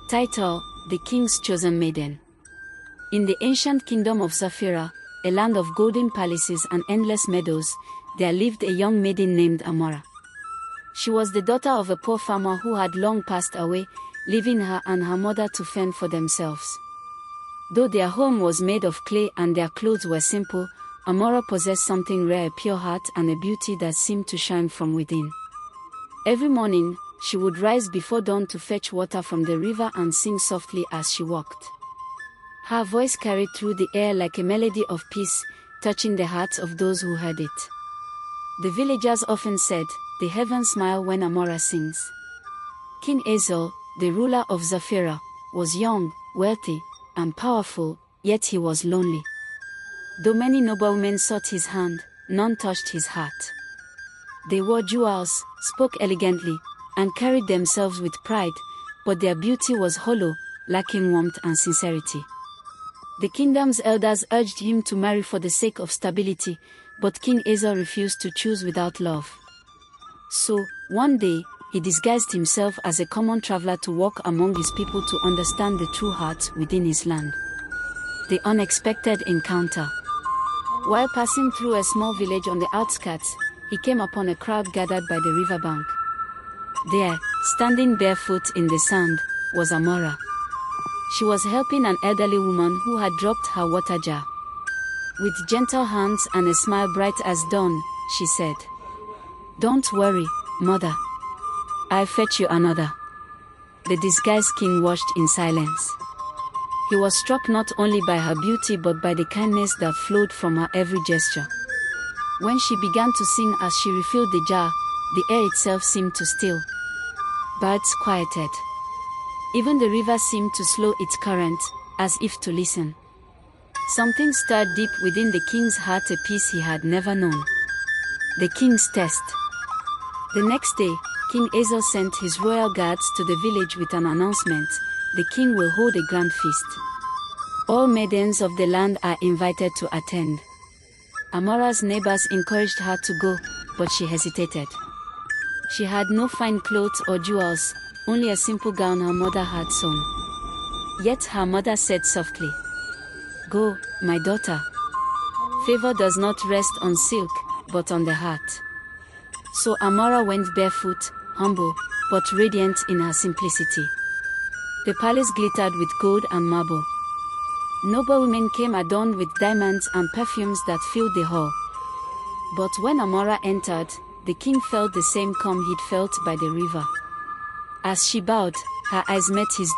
Title: The King's Chosen Maiden. In the ancient kingdom of Zafira, a land of golden palaces and endless meadows, there lived a young maiden named Amora. She was the daughter of a poor farmer who had long passed away, leaving her and her mother to fend for themselves. Though their home was made of clay and their clothes were simple, Amora possessed something rare: a pure heart and a beauty that seemed to shine from within. Every morning, she would rise before dawn to fetch water from the river and sing softly as she walked. Her voice carried through the air like a melody of peace, touching the hearts of those who heard it. The villagers often said, "The heavens smile when Amora sings." King Ezel, the ruler of Zafira, was young, wealthy, and powerful, yet he was lonely. Though many noblemen sought his hand, none touched his heart. They wore jewels, spoke elegantly, and carried themselves with pride, but their beauty was hollow, lacking warmth and sincerity. The kingdom's elders urged him to marry for the sake of stability, but King Ezel refused to choose without love. So, one day, he disguised himself as a common traveler to walk among his people to understand the true heart within his land. The unexpected encounter. While passing through a small village on the outskirts, he came upon a crowd gathered by the riverbank. There, standing barefoot in the sand, was Amora. She was helping an elderly woman who had dropped her water jar. With gentle hands and a smile bright as dawn, she said, "Don't worry, mother. I'll fetch you another." The disguised king watched in silence. He was struck not only by her beauty but by the kindness that flowed from her every gesture. When she began to sing as she refilled the jar, the air itself seemed to still. Birds quieted. Even the river seemed to slow its current, as if to listen. Something stirred deep within the king's heart, a peace he had never known. The king's test. The next day, King Ezel sent his royal guards to the village with an announcement: "The king will hold a grand feast. All maidens of the land are invited to attend." Amora's neighbors encouraged her to go, but she hesitated. She had no fine clothes or jewels, only a simple gown her mother had sewn. Yet her mother said softly, "Go, my daughter. Favor does not rest on silk, but on the heart." So Amora went barefoot, humble, but radiant in her simplicity. The palace glittered with gold and marble. Noble women came adorned with diamonds and perfumes that filled the hall. But when Amora entered, the king felt the same calm he'd felt by the river. As she bowed, her eyes met his